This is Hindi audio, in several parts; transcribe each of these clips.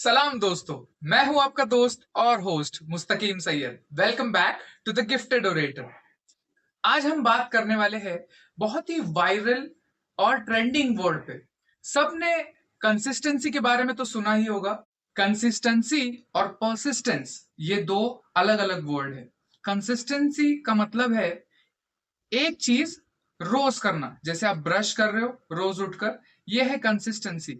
सलाम दोस्तों, मैं हूं आपका दोस्त और host Mustakim Syed. Welcome back to the gifted orator. आज हम बात करने वाले हैं बहुत ही वायरल और ट्रेंडिंग वर्ड पे। सबने कंसिस्टेंसी के बारे में तो सुना ही होगा। कंसिस्टेंसी और परसिस्टेंस ये दो अलग अलग वर्ड है। कंसिस्टेंसी का मतलब है एक चीज रोज करना, जैसे आप ब्रश कर रहे हो रोज उठकर, ये है कंसिस्टेंसी।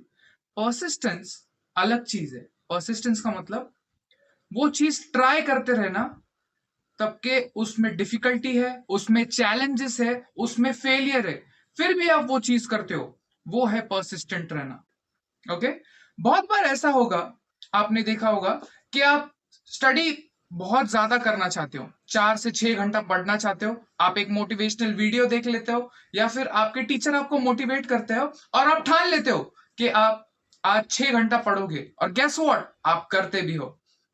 परसिस्टेंस अलग चीज है। परसिस्टेंस का मतलब वो चीज ट्राई करते रहना, तब के उसमें डिफिकल्टी है, उसमें चैलेंजेस है, उसमें फेलियर है, फिर भी आप वो चीज करते हो, वो है परसिस्टेंट रहना। ओके। बहुत बार ऐसा होगा, आपने देखा होगा कि आप स्टडी बहुत ज्यादा करना चाहते हो, 4 से 6 घंटा पढ़ना चाहते हो, आप एक मोटिवेशनल वीडियो देख लेते हो या फिर आपके टीचर आपको मोटिवेट करते हो और आप ठान लेते हो कि आप आज 6 घंटा पढ़ोगे, और गेस व्हाट, आप करते भी हो।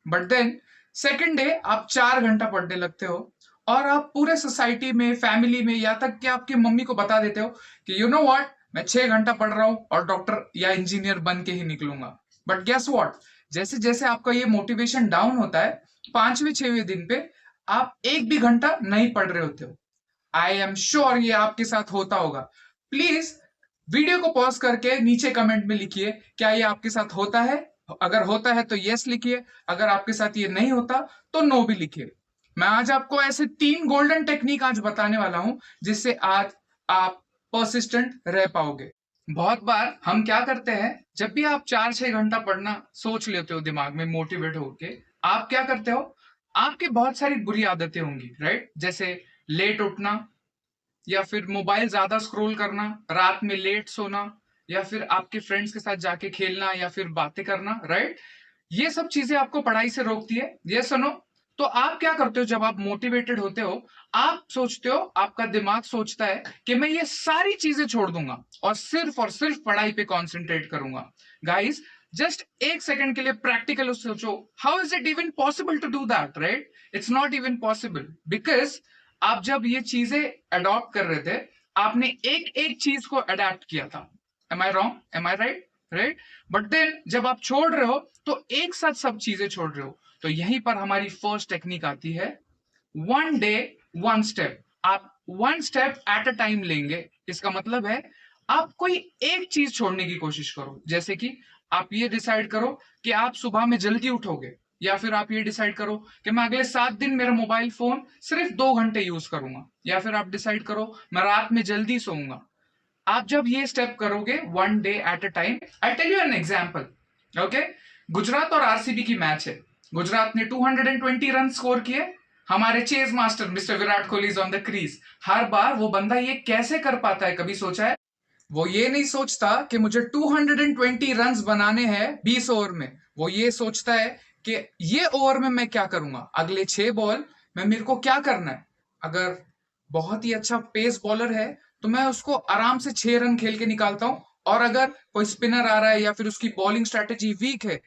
बट देन सेकेंड डे आप 4 घंटा पढ़ने लगते हो और आप पूरे सोसाइटी में, फैमिली में, या तक कि आपकी मम्मी को बता देते हो कि यू नो व्हाट, मैं 6 घंटा पढ़ रहा हूं और डॉक्टर या इंजीनियर बन के ही निकलूंगा। बट गेस व्हाट, जैसे जैसे आपका ये मोटिवेशन डाउन होता है, 5वें 6वें दिन पे आप एक भी घंटा नहीं पढ़ रहे होते हो। आई एम श्योर ये आपके साथ होता होगा। प्लीज वीडियो को पॉज करके नीचे कमेंट में लिखिए, क्या ये आपके साथ होता है? अगर होता है तो यस लिखिए, अगर आपके साथ ये नहीं होता तो नो भी लिखिए। मैं आज आपको ऐसे 3 गोल्डन टेक्निक आज बताने वाला हूं जिससे आज आप परसिस्टेंट रह पाओगे। बहुत बार हम क्या करते हैं, जब भी आप 4 6 घंटा पढ़ना सोच लेते हो दिमाग में मोटिवेट होके, आप क्या करते हो, आपकी बहुत सारी बुरी आदतें होंगी, राइट? जैसे लेट उठना, या फिर मोबाइल ज्यादा स्क्रॉल करना, रात में लेट सोना, या फिर आपके फ्रेंड्स के साथ जाके खेलना या फिर बातें करना, राइट? ये सब चीजें आपको पढ़ाई से रोकती है, ये सुनो। तो आप क्या करते हो जब आप मोटिवेटेड होते हो? आप सोचते हो, आपका दिमाग सोचता है कि मैं ये सारी चीजें छोड़ दूंगा और सिर्फ पढ़ाई पे कॉन्सेंट्रेट करूंगा। गाइस, जस्ट एक सेकंड के लिए प्रैक्टिकल सोचो, how is it even possible to do that, right? It's not even possible, because आप जब ये चीजें अडॉप्ट कर रहे थे, आपने एक एक चीज को अडेप्ट किया था। Am I wrong? Am I right? Right? But then जब आप छोड़ रहे हो तो एक साथ सब चीजें छोड़ रहे हो। तो यहीं पर हमारी फर्स्ट टेक्निक आती है, 1 डे 1 स्टेप। आप 1 स्टेप एट अ टाइम लेंगे। इसका मतलब है आप कोई एक चीज छोड़ने की कोशिश करो। जैसे कि आप ये डिसाइड करो कि आप सुबह में जल्दी उठोगे, या फिर आप ये डिसाइड करो कि मैं अगले 7 दिन मेरा मोबाइल फोन सिर्फ 2 घंटे यूज करूंगा, या फिर आप डिसाइड करो मैं रात में जल्दी सोऊंगा। आप जब ये स्टेप करोगे 1 day at a time, I tell you an example. Okay, Gujarat और आरसीबी की मैच है। गुजरात ने 220 रन स्कोर किए। हमारे chase master mister Virat Kohli is on the crease. हर बार वो बंदा ये कैसे कर पाता है, कभी सोचा है? वो ये नहीं सोचता कि मुझे 220 रन बनाने हैं 20 ओवर में। वो ये सोचता है कि ये ओवर में मैं क्या करूंगा, अगले 6 बॉल में मेरे को क्या करना है। अगर बहुत ही अच्छा पेस बॉलर है तो मैं उसको आराम से 6 रन खेल के निकालता हूं, और अगर कोई स्पिनर आ रहा है या फिर उसकी बॉलिंग स्ट्रेटेजी वीक है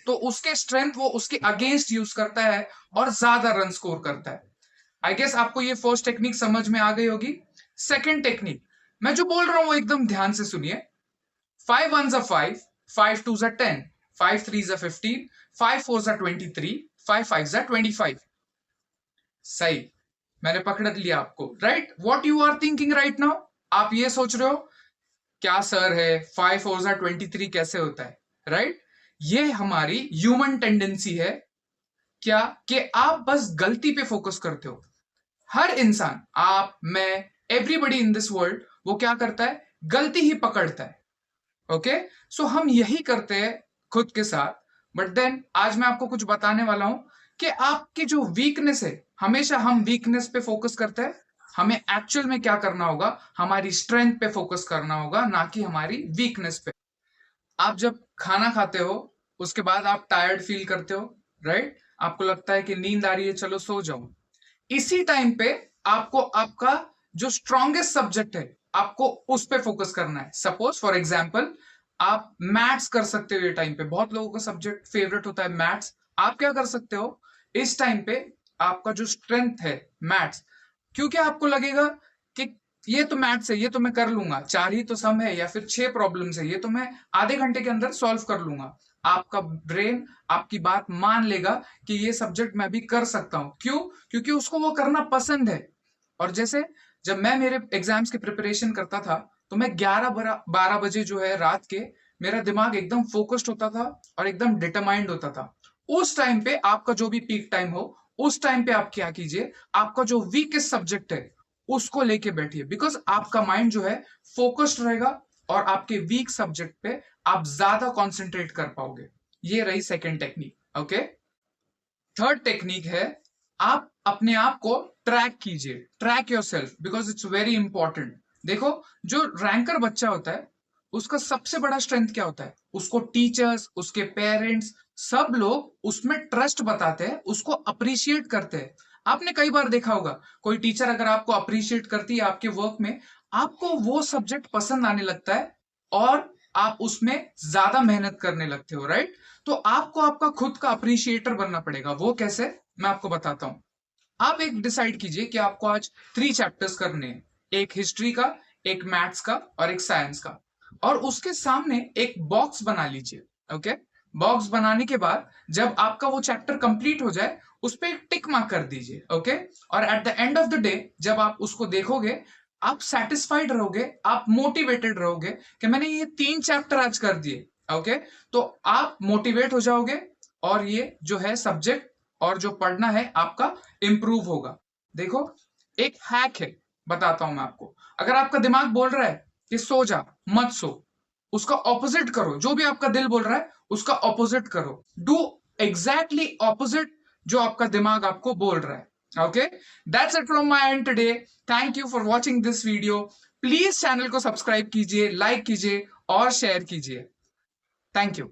तो उसके स्ट्रेंथ वो उसके अगेंस्ट यूज करता है और ज्यादा रन स्कोर करता है। आई गेस आपको ये फर्स्ट टेक्निक समझ में आ गई होगी। सेकेंड टेक्निक, मैं जो बोल रहा हूं वो एकदम ध्यान से सुनिए। 5 1s are 5, 5 2s are 10, 5 3s are 15, 5 4s are 23, 5 5s are 25। सही, मैंने पकड़ लिया आपको, right? What you are thinking right now? आप ये सोच रहे हो, क्या सर है 5 4s are 23 कैसे होता है, राइट? ये हमारी ह्यूमन टेंडेंसी है, क्या कि आप बस गलती पे फोकस करते हो। हर इंसान, आप, मैं, एवरीबडी इन दिस वर्ल्ड, वो क्या करता है, गलती ही पकड़ता है। ओके, सो हम यही करते हैं खुद के साथ। बट देन आज मैं आपको कुछ बताने वाला हूं कि आपकी जो वीकनेस है, हमेशा हम वीकनेस पे फोकस करते हैं। हमें एक्चुअल में क्या करना होगा, हमारी स्ट्रेंथ पे फोकस करना होगा, ना कि हमारी वीकनेस पे। आप जब खाना खाते हो उसके बाद आप टायर्ड फील करते हो, राइट? आपको लगता है कि नींद आ रही है, चलो सो जाओ। इसी टाइम पे आपको आपका जो स्ट्रॉन्गेस्ट सब्जेक्ट है, आपको उस पे फोकस करना है। सपोज फॉर एग्जांपल, आप मैथ्स कर सकते हो। ये टाइम पे बहुत लोगों का सब्जेक्ट फेवरेट होता है मैथ्स। आप क्या कर सकते हो इस टाइम पे, आपका जो स्ट्रेंथ है मैथ्स, क्योंकि आपको लगेगा कि ये तो मैथ्स है, ये तो मैं कर लूंगा, 4 ही तो सम है या फिर 6 प्रॉब्लम्स है, ये तो मैं आधे घंटे के अंदर सॉल्व कर लूंगा। आपका ब्रेन आपकी बात मान लेगा कि ये सब्जेक्ट मैं भी कर सकता हूं। क्यों? क्योंकि उसको वो करना पसंद है। और जैसे जब मैं मेरे एग्जाम्स की प्रिपरेशन करता था तो मैं 11-12 बजे जो है रात के, मेरा दिमाग एकदम फोकस्ड होता था और एकदम डिटरमाइंड होता था। उस टाइम पे आपका जो भी पीक टाइम हो, उस टाइम पे आप क्या कीजिए, आपका जो वीकेस्ट सब्जेक्ट है उसको लेके बैठिए, बिकॉज आपका माइंड जो है फोकस्ड रहेगा और आपके वीक सब्जेक्ट पे आप ज्यादा कॉन्सेंट्रेट कर पाओगे। ये रही second technique. Okay, third technique है, आप अपने आप को ट्रैक कीजिए। Track your self, because it's very important. देखो, जो रैंकर बच्चा होता है उसका सबसे बड़ा स्ट्रेंथ क्या होता है? उसको टीचर्स, उसके पेरेंट्स, सब लोग उसमें ट्रस्ट बताते हैं, उसको अप्रिशिएट करते हैं। आपने कई बार देखा होगा, कोई टीचर अगर आपको अप्रिशिएट करती है आपके वर्क में, आपको वो सब्जेक्ट पसंद आने लगता है और आप उसमें ज्यादा मेहनत करने लगते हो, राइट? तो आपको आपका खुद का अप्रिशिएटर बनना पड़ेगा। वो कैसे, मैं आपको बताता हूं। आप एक डिसाइड कीजिए कि आपको आज 3 चैप्टर्स करने हैं, एक हिस्ट्री का, एक मैथ्स का और एक साइंस का। और उसके सामने एक बॉक्स बना लीजिए। ओके, बॉक्स बनाने के बाद जब आपका वो चैप्टर कंप्लीट हो जाए उस पर एक टिक मार्क कर दीजिए। ओके, और at the end of the day जब आप उसको देखोगे, आप सेटिस्फाइड रहोगे, आप मोटिवेटेड रहोगे कि मैंने ये 3 चैप्टर आज कर दिए। ओके, तो आप मोटिवेट हो जाओगे और ये जो है सब्जेक्ट और जो पढ़ना है आपका इंप्रूव होगा। देखो, एक हैक है, बताता हूं मैं आपको। अगर आपका दिमाग बोल रहा है कि सो जा, मत सो, उसका ऑपोजिट करो। जो भी आपका दिल बोल रहा है उसका ऑपोजिट करो। डू एग्जैक्टली ऑपोजिट जो आपका दिमाग आपको बोल रहा है। Okay, that's it from my and today. Thank you for watching this video. Please channel को सब्सक्राइब कीजिए, लाइक कीजिए और शेयर कीजिए। Thank you.